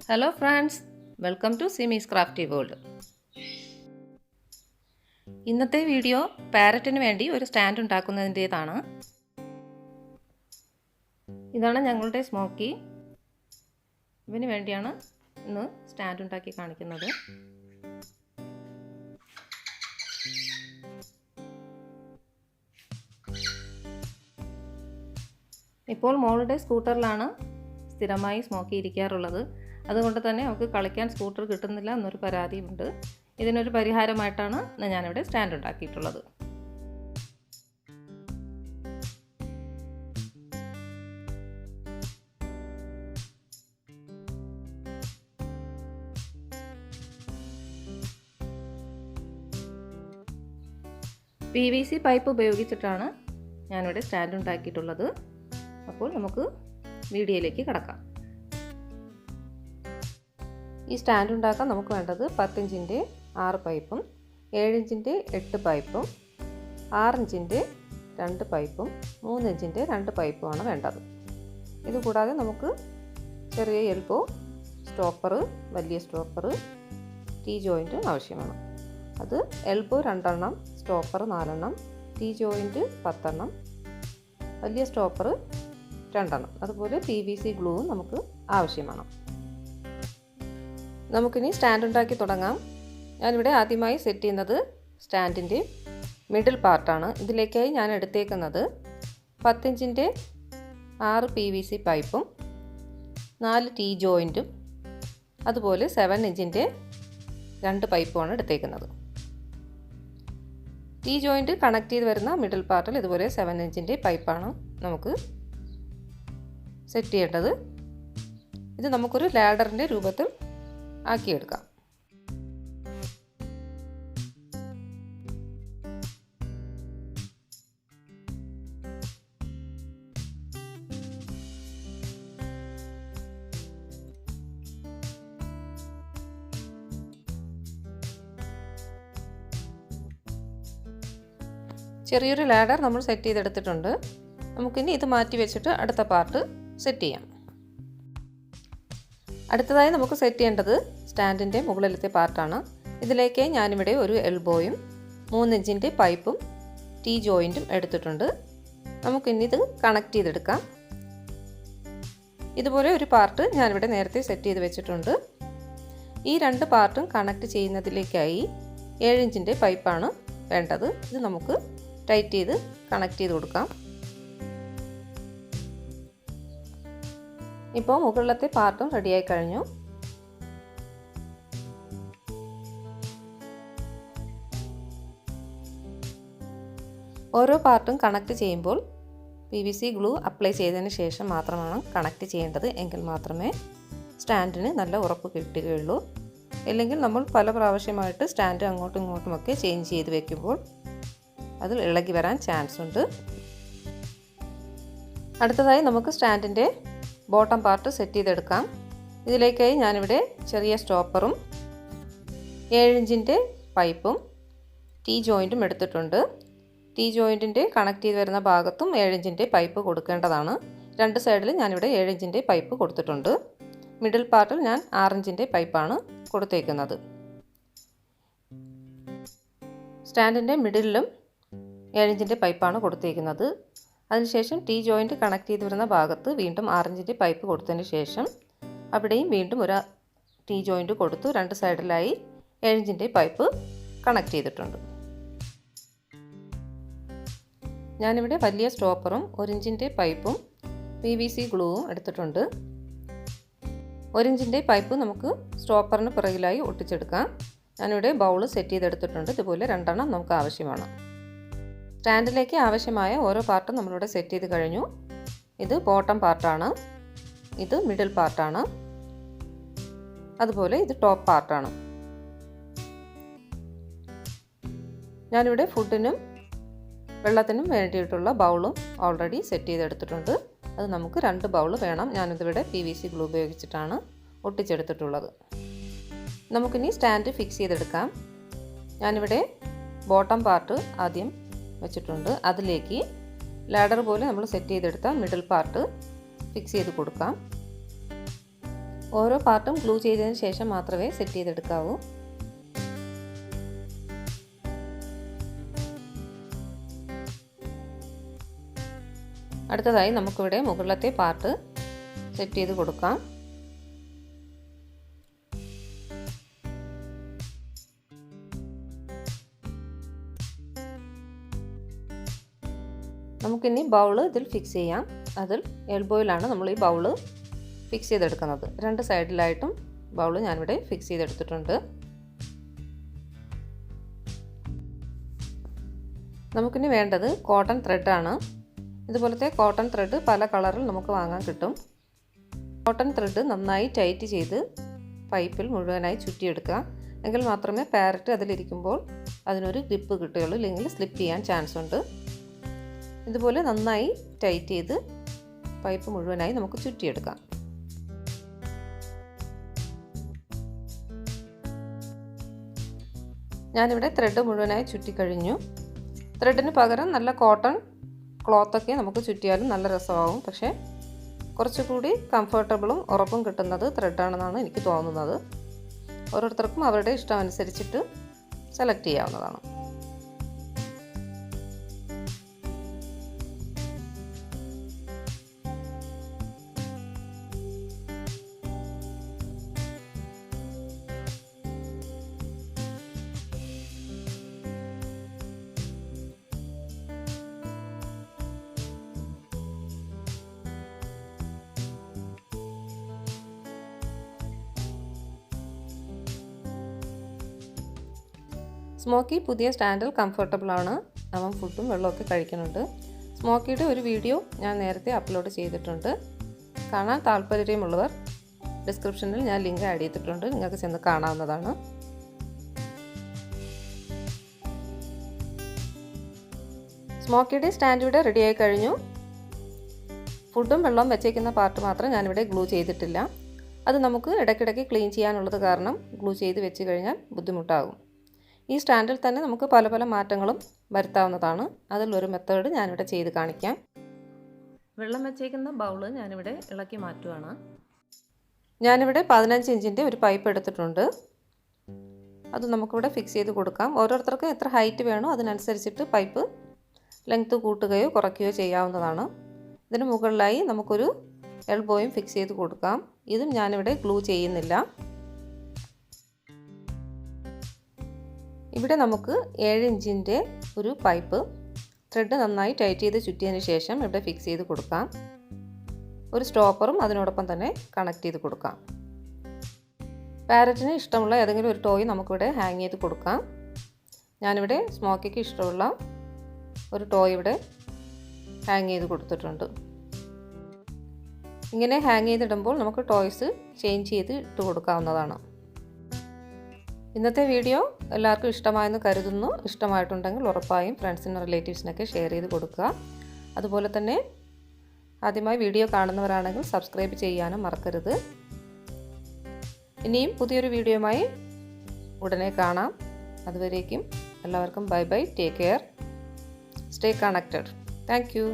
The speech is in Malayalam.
Hello friends, welcome to Simi's Crafty World. ഇന്നത്തെ വീഡിയോ പാരറ്റിന് വേണ്ടി ഒരു സ്റ്റാൻഡ് ഉണ്ടാക്കുന്നതിൻ്റേതാണ്. ഇതാണ് ഞങ്ങളുടെ സ്മോക്കി. ഇവന് വേണ്ടിയാണ് ഇന്ന് സ്റ്റാൻഡ് ഉണ്ടാക്കി കാണിക്കുന്നത്. ഇപ്പോൾ മോളുടെ സ്കൂട്ടറിലാണ് സ്ഥിരമായി സ്മോക്കി ഇരിക്കാറുള്ളത്. അതുകൊണ്ട് തന്നെ അവൾക്ക് കളിക്കാൻ സ്കൂട്ടർ കിട്ടുന്നില്ല എന്നൊരു പരാതിയുണ്ട്. ഇതിനൊരു പരിഹാരമായിട്ടാണ് ഞാനിവിടെ സ്റ്റാൻഡ് ഉണ്ടാക്കിയിട്ടുള്ളത്. PVC പൈപ്പ് ഉപയോഗിച്ചിട്ടാണ് ഞാനിവിടെ സ്റ്റാൻഡ് ഉണ്ടാക്കിയിട്ടുള്ളത്. അപ്പോൾ നമുക്ക് വീഡിയോയിലേക്ക് കടക്കാം. ഈ സ്റ്റാൻഡ് ഉണ്ടാക്കാൻ നമുക്ക് വേണ്ടത് 10 ഇഞ്ചിൻ്റെ 6 പൈപ്പും 7 ഇഞ്ചിൻ്റെ 8 പൈപ്പും 6 ഇഞ്ചിൻ്റെ 2 പൈപ്പും 3 ഇഞ്ചിൻ്റെ 2 പൈപ്പുമാണ് വേണ്ടത്. ഇതുകൂടാതെ നമുക്ക് ചെറിയ എൽബോ, സ്റ്റോപ്പർ, വലിയ സ്റ്റോപ്പർ, ടീ ജോയിൻറ്റ് ആവശ്യമാണ്. അത് എൽബോ 2 എണ്ണം, സ്റ്റോപ്പർ 4 എണ്ണം, ടീ ജോയിൻറ്റ് 10 എണ്ണം, വലിയ സ്റ്റോപ്പർ 2 എണ്ണം. അതുപോലെ PVC ഗ്ലൂവും നമുക്ക് ആവശ്യമാണ്. നമുക്കിനി സ്റ്റാൻഡ് ഉണ്ടാക്കി തുടങ്ങാം. ഞാനിവിടെ ആദ്യമായി സെറ്റ് ചെയ്യുന്നത് സ്റ്റാൻഡിൻ്റെ മിഡിൽ പാർട്ടാണ്. ഇതിലേക്കായി ഞാൻ എടുത്തേക്കുന്നത് 10 ഇഞ്ചിൻ്റെ 6 PVC പൈപ്പും 4 ടീ ജോയിൻറ്റും അതുപോലെ 7 ഇഞ്ചിൻ്റെ 2 പൈപ്പുമാണ് എടുത്തേക്കുന്നത്. ടീ ജോയിൻറ്റ് കണക്ട് ചെയ്ത് വരുന്ന മിഡിൽ പാർട്ടിൽ ഇതുപോലെ 7 ഇഞ്ചിൻ്റെ പൈപ്പാണ് നമുക്ക് സെറ്റ് ചെയ്യേണ്ടത്. ഇത് നമുക്കൊരു ലാഡറിൻ്റെ രൂപത്തിൽ ആക്കിയെടുക്കാം. ചെറിയൊരു ലാഡർ നമ്മൾ സെറ്റ് ചെയ്തെടുത്തിട്ടുണ്ട്. നമുക്കിനി ഇത് മാറ്റി വെച്ചിട്ട് അടുത്ത പാർട്ട് സെറ്റ് ചെയ്യാം. അടുത്തതായി നമുക്ക് സെറ്റ് ചെയ്യേണ്ടത് സ്റ്റാൻഡിൻ്റെ മുകളിലത്തെ പാർട്ടാണ്. ഇതിലേക്ക് ഞാനിവിടെ ഒരു എൽബോയും 3 ഇഞ്ചിൻ്റെ പൈപ്പും ടീ ജോയിൻറ്റും എടുത്തിട്ടുണ്ട്. നമുക്കിനി ഇത് കണക്ട് ചെയ്തെടുക്കാം. ഇതുപോലെ ഒരു പാർട്ട് ഞാനിവിടെ നേരത്തെ സെറ്റ് ചെയ്ത് വെച്ചിട്ടുണ്ട്. ഈ 2 പാർട്ടും കണക്ട് ചെയ്യുന്നതിലേക്കായി 7 ഇഞ്ചിൻ്റെ പൈപ്പാണ് വേണ്ടത്. ഇത് നമുക്ക് ടൈറ്റ് ചെയ്ത് കണക്ട് ചെയ്ത് കൊടുക്കാം. ഇപ്പോൾ മുകളിലത്തെ പാർട്ടും റെഡിയായി കഴിഞ്ഞു. ഓരോ പാർട്ടും കണക്ട് ചെയ്യുമ്പോൾ PVC ഗ്ലൂ അപ്ലൈ ചെയ്തതിന് ശേഷം മാത്രമാണ് കണക്ട് ചെയ്യേണ്ടത്. എങ്കിൽ മാത്രമേ സ്റ്റാൻഡിന് നല്ല ഉറപ്പ് കിട്ടുകയുള്ളൂ. ഇല്ലെങ്കിൽ നമ്മൾ പല പ്രാവശ്യമായിട്ട് സ്റ്റാൻഡ് അങ്ങോട്ടും ഇങ്ങോട്ടുമൊക്കെ ചേഞ്ച് ചെയ്ത് വെക്കുമ്പോൾ അതിൽ ഇളകി വരാൻ ചാൻസ് ഉണ്ട്. അടുത്തതായി നമുക്ക് സ്റ്റാൻഡിൻ്റെ ബോട്ടം പാർട്ട് സെറ്റ് ചെയ്തെടുക്കാം. ഇതിലേക്കായി ഞാനിവിടെ ചെറിയ സ്റ്റോപ്പറും 7 ഇഞ്ചിൻ്റെ പൈപ്പും ടീ ജോയിൻറ്റും എടുത്തിട്ടുണ്ട്. ടീ ജോയിൻറ്റിൻ്റെ കണക്ട് ചെയ്ത് വരുന്ന ഭാഗത്തും 7 ഇഞ്ചിൻ്റെ പൈപ്പ് കൊടുക്കേണ്ടതാണ്. 2 സൈഡിൽ ഞാനിവിടെ 7 ഇഞ്ചിൻ്റെ പൈപ്പ് കൊടുത്തിട്ടുണ്ട്. മിഡിൽ പാർട്ടിൽ ഞാൻ 6 ഇഞ്ചിൻ്റെ പൈപ്പാണ് കൊടുത്തേക്കുന്നത്. സ്റ്റാൻഡിൻ്റെ മിഡിലും 7 ഇഞ്ചിൻ്റെ പൈപ്പാണ് കൊടുത്തേക്കുന്നത്. അതിനുശേഷം ടീ ജോയിൻറ്റ് കണക്ട് ചെയ്ത് വരുന്ന ഭാഗത്ത് വീണ്ടും 6 ഇഞ്ചിൻ്റെ പൈപ്പ് കൊടുത്തതിന് ശേഷം അവിടെയും വീണ്ടും ഒരു ടീ ജോയിൻറ്റ് കൊടുത്തു 2 സൈഡിലായി 7 ഇഞ്ചിൻ്റെ പൈപ്പ് കണക്ട് ചെയ്തിട്ടുണ്ട്. ഞാനിവിടെ വലിയ സ്റ്റോപ്പറും 1 ഇഞ്ചിൻ്റെ പൈപ്പും PVC ഗ്ലൂവും എടുത്തിട്ടുണ്ട്. 1 ഇഞ്ചിൻ്റെ പൈപ്പ് നമുക്ക് സ്റ്റോപ്പറിന് പിറകിലായി ഒട്ടിച്ചെടുക്കാം. ഞാനിവിടെ ബൗള് സെറ്റ് ചെയ്തെടുത്തിട്ടുണ്ട്. ഇതുപോലെ 2 എണ്ണം നമുക്ക് ആവശ്യമാണ്. സ്റ്റാൻഡിലേക്ക് ആവശ്യമായ ഓരോ പാർട്ടും നമ്മളിവിടെ സെറ്റ് ചെയ്ത് കഴിഞ്ഞു. ഇത് ബോട്ടം പാർട്ടാണ്, ഇത് മിഡിൽ പാർട്ടാണ്, അതുപോലെ ഇത് ടോപ്പ് പാർട്ടാണ്. ഞാനിവിടെ ഫുഡിനും വെള്ളത്തിനും വേണ്ടിയിട്ടുള്ള ബൗളും ഓൾറെഡി സെറ്റ് ചെയ്തെടുത്തിട്ടുണ്ട്. അത് നമുക്ക് 2 ബൗൾ വേണം. ഞാനിതിവിടെ PVC ഗ്ലൂ ഉപയോഗിച്ചിട്ടാണ് ഒട്ടിച്ചെടുത്തിട്ടുള്ളത്. നമുക്കിനി സ്റ്റാൻഡ് ഫിക്സ് ചെയ്തെടുക്കാം. ഞാനിവിടെ ബോട്ടം പാർട്ട് ആദ്യം വെച്ചിട്ടുണ്ട്. അതിലേക്ക് ലാഡർ പോലെ നമ്മൾ സെറ്റ് ചെയ്തെടുത്ത മിഡിൽ പാർട്ട് ഫിക്സ് ചെയ്ത് കൊടുക്കാം. ഓരോ പാർട്ടും ഗ്ലൂ ചെയ്തതിന് ശേഷം മാത്രമേ സെറ്റ് ചെയ്തെടുക്കാവൂ. അടുത്തതായി നമുക്കിവിടെ മുകളിലത്തെ പാർട്ട് സെറ്റ് ചെയ്ത് കൊടുക്കാം. നമുക്കിനി ബൗൾ ഇതിൽ ഫിക്സ് ചെയ്യാം. അതിൽ എൽബോയിലാണ് നമ്മൾ ഈ ബൗൾ ഫിക്സ് ചെയ്തെടുക്കുന്നത്. രണ്ട് സൈഡിലായിട്ടും ബൗൾ ഞാനിവിടെ ഫിക്സ് ചെയ്തെടുത്തിട്ടുണ്ട്. നമുക്കിനി വേണ്ടത് കോട്ടൺ ത്രെഡാണ്. ഇതുപോലത്തെ കോട്ടൺ ത്രെഡ് പല കളറിൽ നമുക്ക് വാങ്ങാൻ കിട്ടും. കോട്ടൺ ത്രെഡ് നന്നായി ടൈറ്റ് ചെയ്ത് പൈപ്പിൽ മുഴുവനായി ചുറ്റിയെടുക്കുക. എങ്കിൽ മാത്രമേ പാരറ്റ് അതിലിരിക്കുമ്പോൾ അതിനൊരു ഗ്രിപ്പ് കിട്ടുകയുള്ളൂ, ഇല്ലെങ്കിൽ സ്ലിപ്പ് ചെയ്യാൻ ചാൻസ് ഉണ്ട്. ഇതുപോലെ നന്നായി ടൈറ്റ് ചെയ്ത് പൈപ്പ് മുഴുവനായി നമുക്ക് ചുറ്റിയെടുക്കാം. ഞാനിവിടെ ത്രെഡ് മുഴുവനായി ചുറ്റിക്കഴിഞ്ഞു. ത്രെഡിന് പകരം നല്ല കോട്ടൺ ക്ലോത്തൊക്കെ നമുക്ക് ചുറ്റിയാലും നല്ല രസമാകും. പക്ഷേ കുറച്ചുകൂടി കംഫർട്ടബിളും ഉറപ്പും കിട്ടുന്നത് ത്രെഡാണെന്നാണ് എനിക്ക് തോന്നുന്നത്. ഓരോരുത്തർക്കും അവരുടെ ഇഷ്ടം അനുസരിച്ചിട്ട് സെലക്ട് ചെയ്യാവുന്നതാണ്. സ്മോക്കി പുതിയ സ്റ്റാൻഡിൽ കംഫർട്ടബിളാണ്. അവൻ ഫുഡും വെള്ളമൊക്കെ കഴിക്കുന്നുണ്ട്. സ്മോക്കിയുടെ ഒരു വീഡിയോ ഞാൻ നേരത്തെ അപ്ലോഡ് ചെയ്തിട്ടുണ്ട്. കാണാൻ താല്പര്യമുള്ളവർ ഡിസ്ക്രിപ്ഷനിൽ ഞാൻ ലിങ്ക് ആഡ് ചെയ്തിട്ടുണ്ട്, നിങ്ങൾക്ക് ചെന്ന് കാണാവുന്നതാണ്. സ്മോക്കിയുടെ സ്റ്റാൻഡ് ഇവിടെ റെഡിയായി കഴിഞ്ഞു. ഫുഡും വെള്ളവും വെച്ചേക്കുന്ന പാർട്ട് മാത്രം ഞാനിവിടെ ഗ്ലൂ ചെയ്തിട്ടില്ല. അത് നമുക്ക് ഇടയ്ക്കിടയ്ക്ക് ക്ലീൻ ചെയ്യാനുള്ളത് കാരണം ഗ്ലൂ ചെയ്ത് വെച്ച് കഴിഞ്ഞാൽ ബുദ്ധിമുട്ടാകും. ഈ സ്റ്റാൻഡിൽ തന്നെ നമുക്ക് പല പല മാറ്റങ്ങളും വരുത്താവുന്നതാണ്. അതിലൊരു മെത്തേഡ് ഞാനിവിടെ ചെയ്ത് കാണിക്കാം. വെള്ളം വെച്ചേക്കുന്ന ബൗള് ഞാനിവിടെ ഇളക്കി മാറ്റുകയാണ്. ഞാനിവിടെ 15 ഇഞ്ചിൻ്റെ ഒരു പൈപ്പ് എടുത്തിട്ടുണ്ട്. അത് നമുക്കിവിടെ ഫിക്സ് ചെയ്ത് കൊടുക്കാം. ഓരോരുത്തർക്കും എത്ര ഹൈറ്റ് വേണോ അതിനനുസരിച്ചിട്ട് പൈപ്പ് ലെങ്ത്ത് കൂട്ടുകയോ കുറയ്ക്കുകയോ ചെയ്യാവുന്നതാണ്. ഇതിന് മുകളിലായി നമുക്കൊരു എൽബോയും ഫിക്സ് ചെയ്ത് കൊടുക്കാം. ഇതും ഞാനിവിടെ ഗ്ലൂ ചെയ്യുന്നില്ല. ഇവിടെ നമുക്ക് 7 ഇഞ്ചിൻ്റെ ഒരു പൈപ്പ് ത്രെഡ് നന്നായി ടൈറ്റ് ചെയ്ത് ചുറ്റിയതിന് ശേഷം ഇവിടെ ഫിക്സ് ചെയ്ത് കൊടുക്കാം. ഒരു സ്റ്റോപ്പറും അതിനോടൊപ്പം തന്നെ കണക്ട് ചെയ്ത് കൊടുക്കാം. പാരറ്റിന് ഇഷ്ടമുള്ള ഏതെങ്കിലും ഒരു ടോയ് നമുക്കിവിടെ ഹാങ് ചെയ്ത് കൊടുക്കാം. ഞാനിവിടെ സ്മോക്കിക്ക് ഇഷ്ടമുള്ള ഒരു ടോയ് ഇവിടെ ഹാങ് ചെയ്ത് കൊടുത്തിട്ടുണ്ട്. ഇങ്ങനെ ഹാങ് ചെയ്തിടുമ്പോൾ നമുക്ക് ടോയ്സ് ചേഞ്ച് ചെയ്ത് ഇട്ട് കൊടുക്കാവുന്നതാണ്. ഇന്നത്തെ വീഡിയോ എല്ലാവർക്കും ഇഷ്ടമായെന്ന് കരുതുന്നു. ഇഷ്ടമായിട്ടുണ്ടെങ്കിൽ ഉറപ്പായും ഫ്രണ്ട്സിനും റിലേറ്റീവ്സിനൊക്കെ ഷെയർ ചെയ്ത് കൊടുക്കുക. അതുപോലെ തന്നെ ആദ്യമായി വീഡിയോ കാണുന്നവരാണെങ്കിൽ സബ്സ്ക്രൈബ് ചെയ്യാനും മറക്കരുത്. ഇനിയും പുതിയൊരു വീഡിയോയുമായി ഉടനെ കാണാം. അതുവരേക്കും എല്ലാവർക്കും bye bye, take care, stay connected. Thank you.